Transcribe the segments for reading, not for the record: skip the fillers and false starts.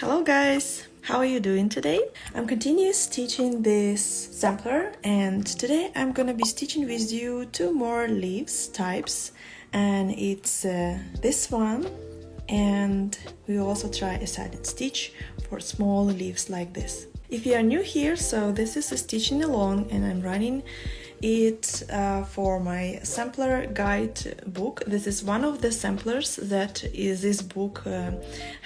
Hello guys! How are you doing today? I'm continuing stitching this sampler and today I'm gonna be stitching with you two more leaves types, and it's this one, and we will also try a satin stitch for small leaves like this. If you are new here, so this is a stitching along and I'm running it for my sampler guide book. This is one of the samplers that this book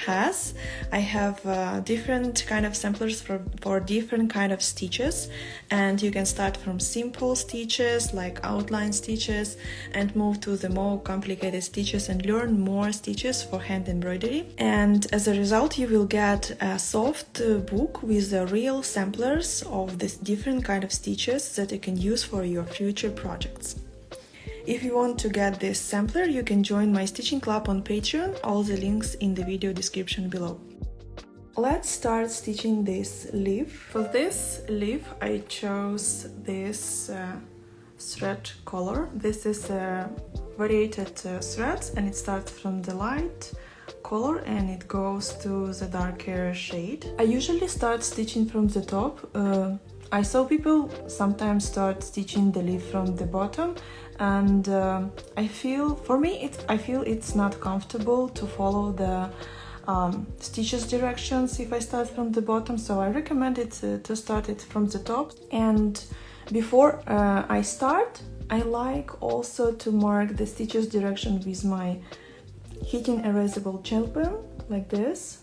has. I have different kind of samplers for different kind of stitches, and you can start from simple stitches like outline stitches and move to the more complicated stitches and learn more stitches for hand embroidery. And as a result you will get a soft book with the real samplers of these different kind of stitches that you can use for your future projects. If you want to get this sampler, you can join my stitching club on Patreon, all the links in the video description below. Let's start stitching this leaf. For this leaf I chose this thread color. This is a variated threads, and it starts from the light color and it goes to the darker shade. I usually start stitching from the top. I saw people sometimes start stitching the leaf from the bottom, and I feel it's not comfortable to follow the stitches directions if I start from the bottom, so I recommend it to start it from the top. And before I start, I like also to mark the stitches direction with my heating erasable gel pen like this.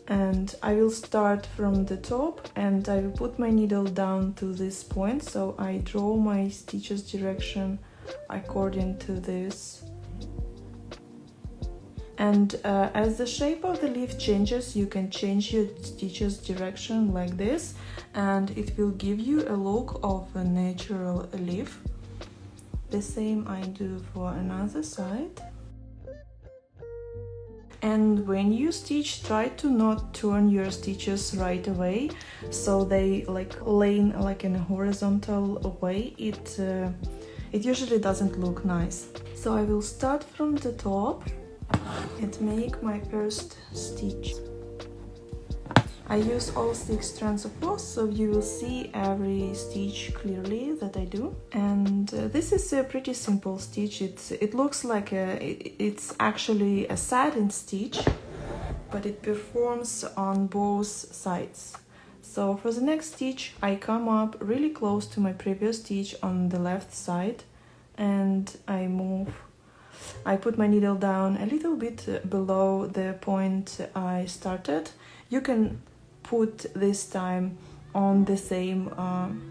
And I will start from the top and I will put my needle down to this point, so I draw my stitches direction according to this. And as the shape of the leaf changes, you can change your stitches direction like this, and it will give you a look of a natural leaf. The same I do for another side. And when you stitch, try to not turn your stitches right away, so they lay in a horizontal way. It usually doesn't look nice. So I will start from the top and make my first stitch. I use all 6 strands of floss, so you will see every stitch clearly that I do. And this is a pretty simple stitch. It looks like it's actually a satin stitch, but it performs on both sides. So for the next stitch, I come up really close to my previous stitch on the left side, and I put my needle down a little bit below the point I started. You can put this time on the same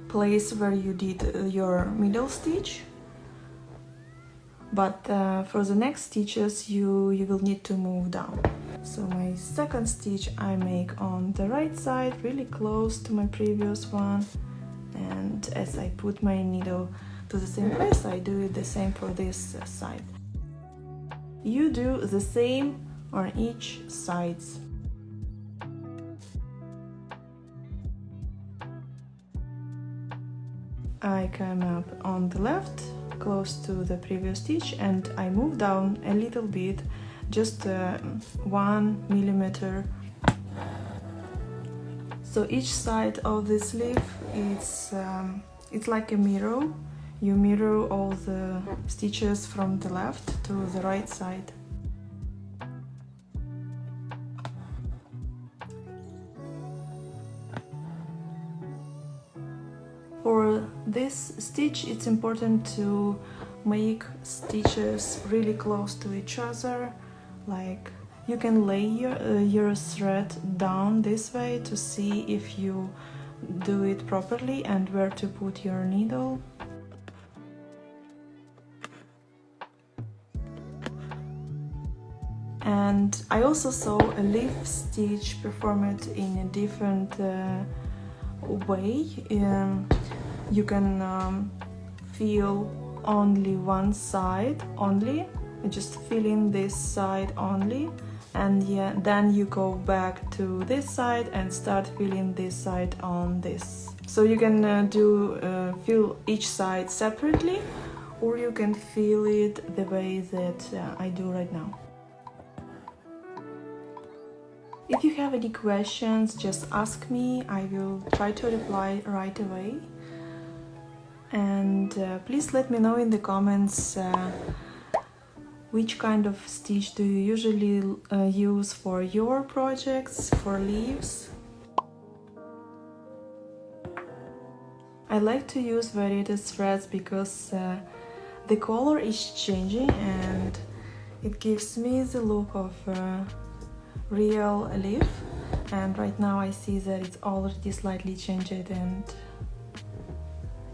place where you did your middle stitch, but for the next stitches you will need to move down. So my second stitch I make on the right side, really close to my previous one, and as I put my needle to the same place, I do it the same for this side. You do the same on each side. I come up on the left, close to the previous stitch, and I move down a little bit, just 1 millimeter. So each side of this leaf it's like a mirror. You mirror all the stitches from the left to the right side. For this stitch, it's important to make stitches really close to each other. Like, you can lay your thread down this way to see if you do it properly and where to put your needle. And I also saw a leaf stitch performed in a different way. You can feel only one side only, just feeling this side only, and then you go back to this side and start feeling this side on this. So you can feel each side separately, or you can feel it the way that I do right now. If you have any questions, just ask me. I will try to reply right away. And please let me know in the comments which kind of stitch do you usually use for your projects, for leaves. I like to use varied threads because the color is changing and it gives me the look of a real leaf. And right now I see that it's already slightly changed and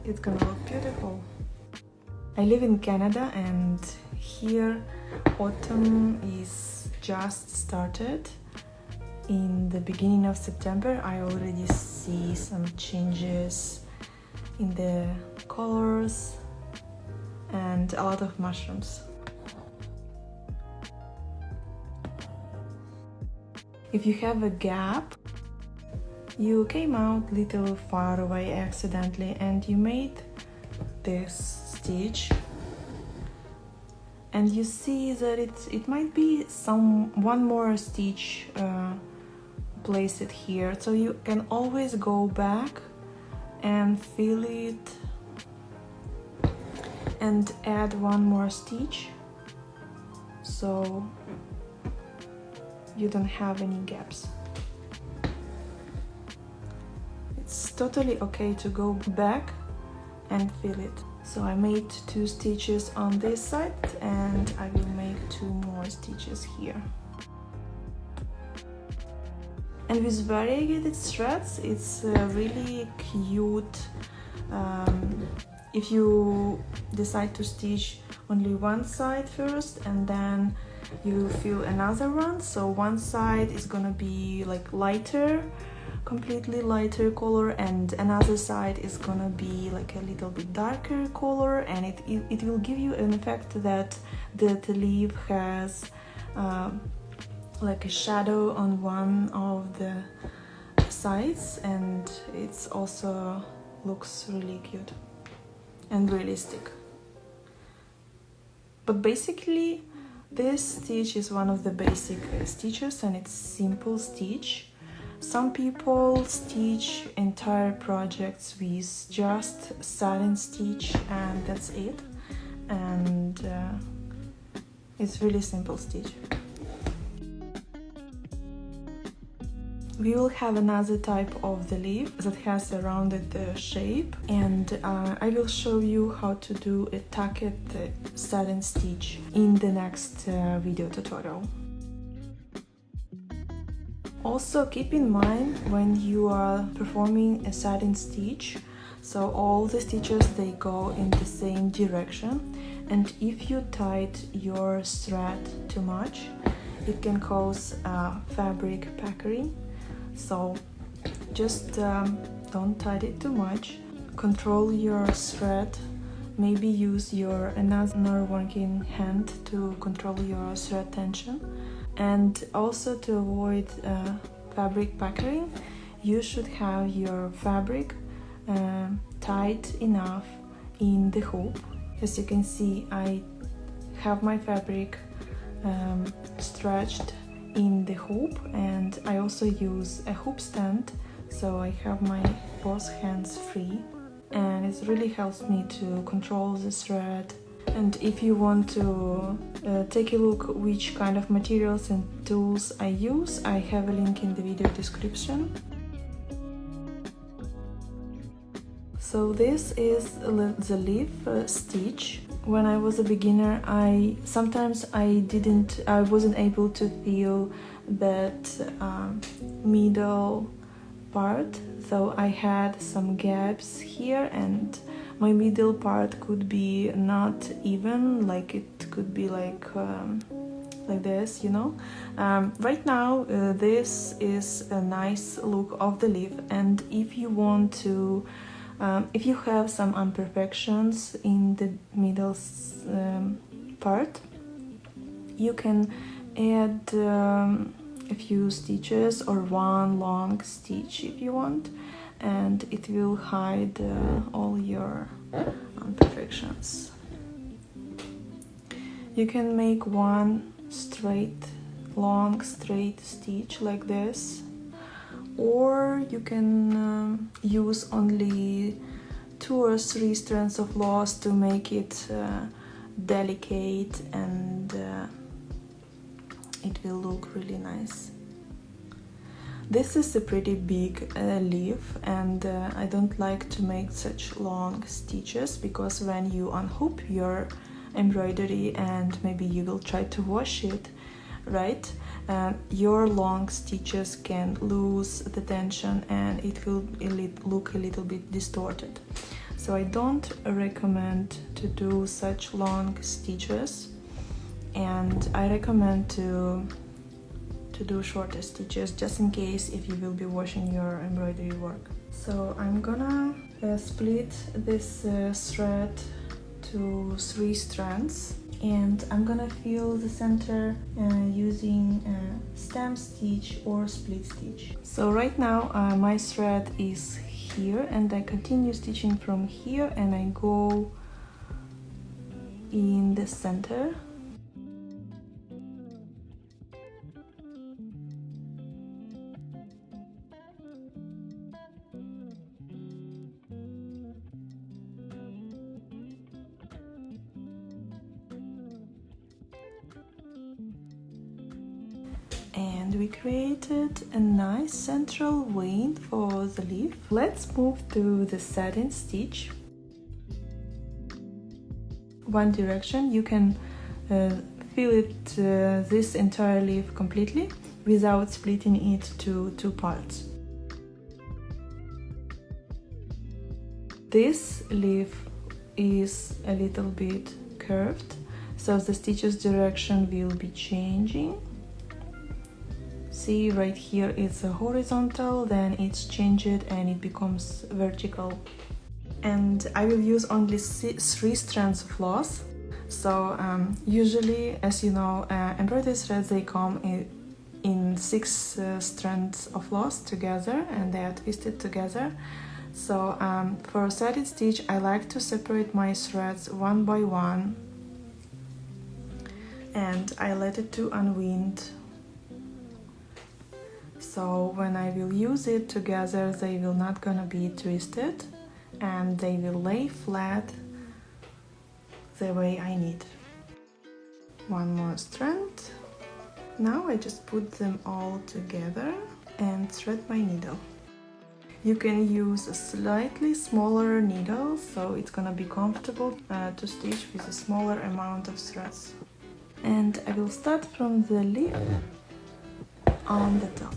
it's gonna look beautiful. I live in Canada and here autumn is just started. In the beginning of September I already see some changes in the colors and a lot of mushrooms. If you have a gap, you came out little far away accidentally and you made this stitch, and you see that it might be one more stitch place it here, so you can always go back and fill it and add one more stitch so you don't have any gaps. It's totally okay to go back and fill it. So I made 2 stitches on this side and I will make 2 more stitches here. And with variegated threads, it's really cute if you decide to stitch only one side first and then you fill another one. So one side is gonna be like lighter, completely lighter color, and another side is gonna be like a little bit darker color, and it will give you an effect that the leaf has like a shadow on one of the sides, and it's also looks really cute and realistic. But basically this stitch is one of the basic stitches and it's simple stitch. Some people stitch entire projects with just satin stitch and that's it, and it's really simple stitch. We will have another type of the leaf that has a rounded shape, and I will show you how to do a tacked satin stitch in the next video tutorial. Also keep in mind when you are performing a satin stitch, so all the stitches they go in the same direction, and if you tight your thread too much it can cause fabric puckering. So just don't tight it too much, control your thread, maybe use your another working hand to control your thread tension. And also to avoid fabric puckering, you should have your fabric tight enough in the hoop. As you can see, I have my fabric stretched in the hoop, and I also use a hoop stand, so I have my both hands free, and it really helps me to control the thread. And if you want to take a look which kind of materials and tools I use, I have a link in the video description. So this is the leaf stitch. When I was a beginner, I wasn't able to feel that middle part, so I had some gaps here, and my middle part could be not even, like it could be like this, you know. Right now this is a nice look of the leaf, and if you want to if you have some imperfections in the middle part, you can add a few stitches or one long stitch if you want, and it will hide all your imperfections. You can make one straight long straight stitch like this, or you can use only 2 or 3 strands of floss to make it delicate, and it will look really nice. This is a pretty big leaf, and I don't like to make such long stitches, because when you unhook your embroidery and maybe you will try to wash it, right, your long stitches can lose the tension and it will look a little bit distorted. So I don't recommend to do such long stitches, and I recommend to do shorter stitches, just in case if you will be washing your embroidery work. So I'm gonna split this thread to 3 strands, and I'm gonna fill the center using a stem stitch or split stitch. So right now my thread is here, and I continue stitching from here, and I go in the center. And we created a nice central vein for the leaf. Let's move to the satin stitch. One direction, you can fill it this entire leaf completely without splitting it to 2 parts. This leaf is a little bit curved, so the stitches direction will be changing. See, right here it's a horizontal, then it's changed and it becomes vertical. And I will use only 3 strands of floss. So usually, as you know, embroidery threads, they come in 6 strands of floss together, and they are twisted together. So for a satin stitch, I like to separate my threads one by one, and I let it to unwind. So when I will use it together, they will not gonna be twisted, and they will lay flat the way I need. One more strand. Now I just put them all together and thread my needle. You can use a slightly smaller needle, so it's gonna be comfortable to stitch with a smaller amount of threads. And I will start from the leaf on the top.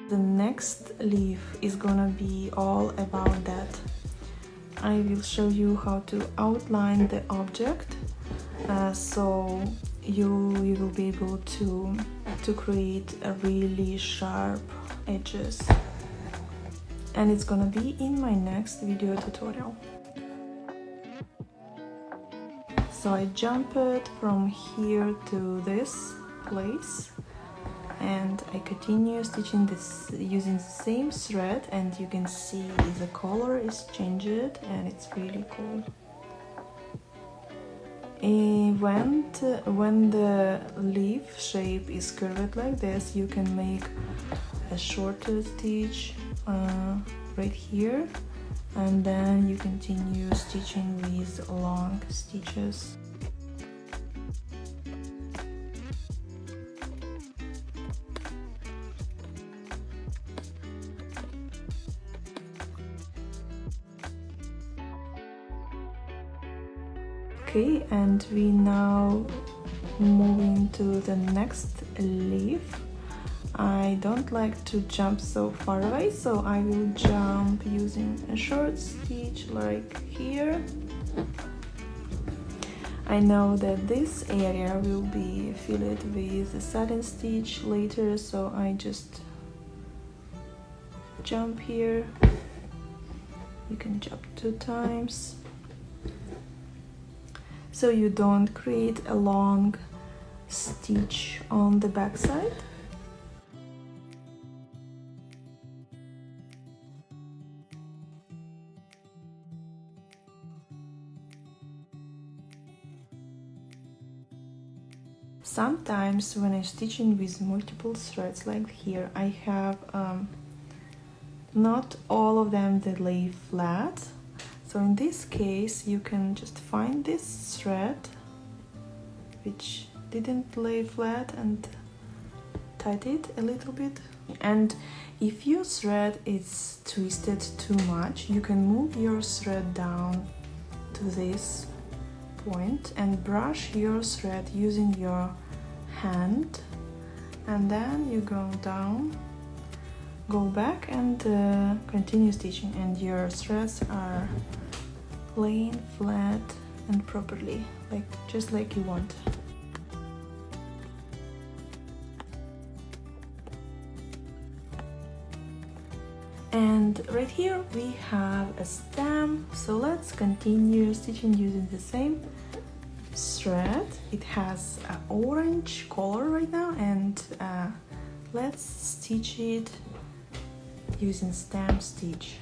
The next leaf is gonna be all about that. I will show you how to outline the object, so you will be able to create a really sharp edges. And it's gonna be in my next video tutorial. So I jumped from here to this place, and I continue stitching this using the same thread, and you can see the color is changed and it's really cool. And when the leaf shape is curved like this, you can make a shorter stitch right here, and then you continue stitching with long stitches. Okay, and we now moving to the next leaf. I don't like to jump so far away, so I will jump using a short stitch like here. I know that this area will be filled with a satin stitch later, so I just jump here. You can jump 2 times, so you don't create a long stitch on the back side. Sometimes when I'm stitching with multiple threads like here, I have not all of them that lay flat. So in this case, you can just find this thread which didn't lay flat and tighten it a little bit. And if your thread is twisted too much, you can move your thread down to this point and brush your thread using your hand, and then you go down, go back, and continue stitching, and your threads are laying flat and properly, just like you want. And right here we have a stem, so let's continue stitching using the same thread. It has an orange color right now, and let's stitch it using stem stitch.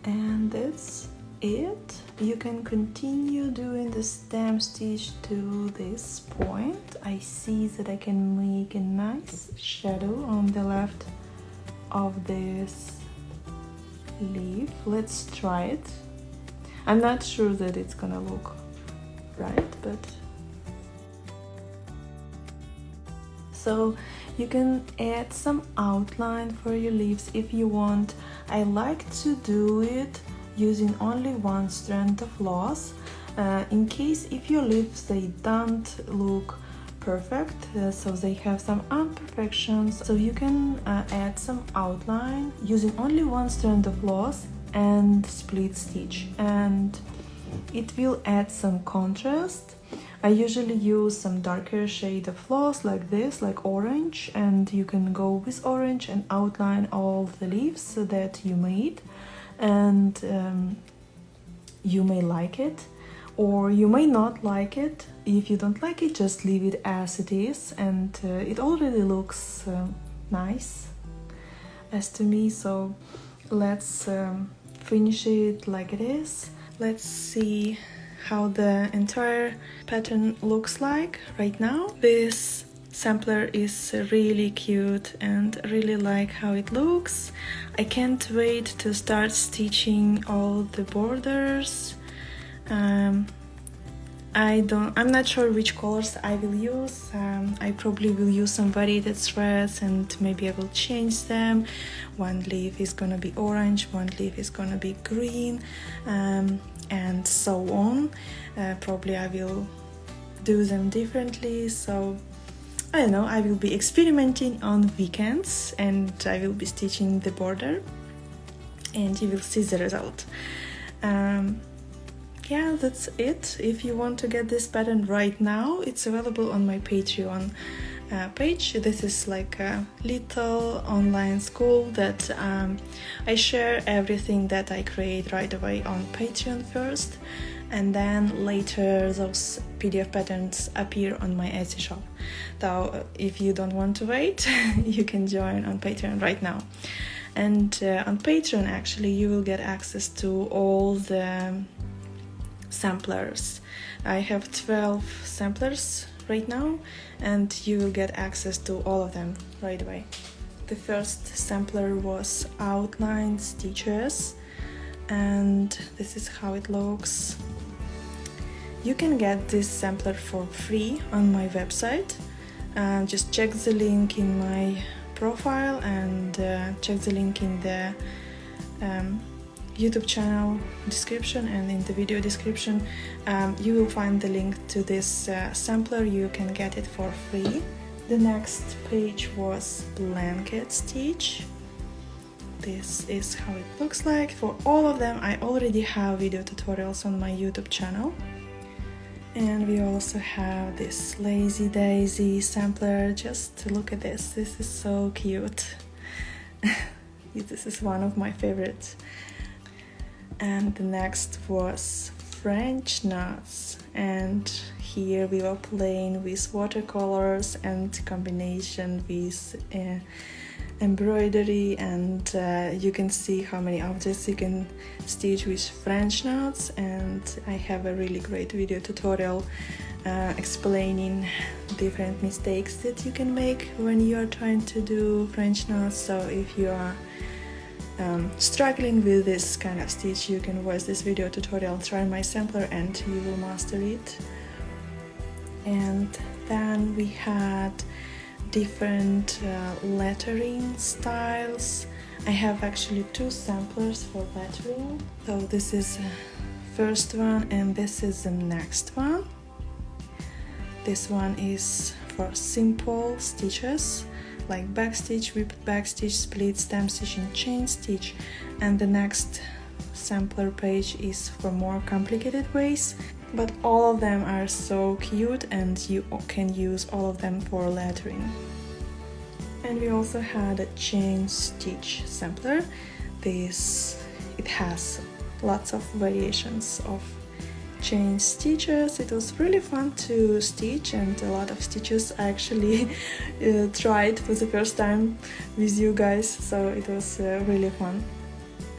And that's it. You can continue doing the stem stitch to this point. I see that I can make a nice shadow on the left of this leaf. Let's try it. I'm not sure that it's gonna look right, but so you can add some outline for your leaves if you want. I like to do it using only one strand of floss, in case if your leaves they don't look perfect, so they have some imperfections, so you can add some outline using only one strand of floss and split stitch, and it will add some contrast. I usually use some darker shade of floss like this, like orange, and you can go with orange and outline all the leaves that you made. And you may like it, or you may not like it. If you don't like it, just leave it as it is, and it already looks nice as to me. So let's finish it like it is. Let's see how the entire pattern looks like right now. This sampler is really cute and really like how it looks. I can't wait to start stitching all the borders. I'm not sure which colors I will use. I probably will use some varied threads, and maybe I will change them. One leaf is gonna be orange, one leaf is gonna be green, and so on. Probably I will do them differently, so I don't know, I will be experimenting on weekends, and I will be stitching the border, and you will see the result. Yeah, that's it. If you want to get this pattern right now, it's available on my Patreon page. This is like a little online school that I share everything that I create right away on Patreon first, and then later those PDF patterns appear on my Etsy shop. So if you don't want to wait, you can join on Patreon right now. And on Patreon actually you will get access to all the samplers. I have 12 samplers right now, and you will get access to all of them right away. The first sampler was outline stitches, and this is how it looks. You can get this sampler for free on my website. Just check the link in my profile, and check the link in the YouTube channel description and in the video description. You will find the link to this sampler. You can get it for free. The next page was blanket stitch, this is how it looks like. For all of them I already have video tutorials on my YouTube channel. And we also have this Lazy Daisy sampler. Just look at this, this is so cute. This is one of my favorites. And the next was French nuts, and here we were playing with watercolors and combination with embroidery, and you can see how many objects you can stitch with French knots. And I have a really great video tutorial explaining different mistakes that you can make when you are trying to do French knots. So if you are struggling with this kind of stitch, you can watch this video tutorial, try my sampler, and you will master it. And then we had different lettering styles. I have actually two samplers for lettering. So this is the first one and this is the next one. This one is for simple stitches like backstitch, whipped backstitch, split stem stitch and chain stitch, and the next sampler page is for more complicated ways. But all of them are so cute and you can use all of them for lettering. And we also had a chain stitch sampler. It has lots of variations of chain stitches. It was really fun to stitch, and a lot of stitches I actually tried for the first time with you guys, so it was really fun.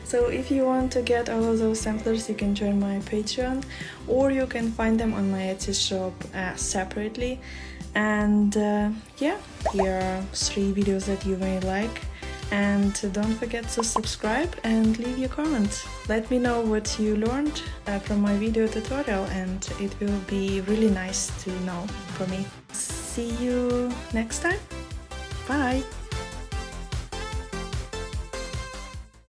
So if you want to get all of those samplers, you can join my Patreon, or you can find them on my Etsy shop separately. And yeah, here are 3 videos that you may like. And don't forget to subscribe and leave your comments. Let me know what you learned from my video tutorial, and it will be really nice to know for me. See you next time. Bye!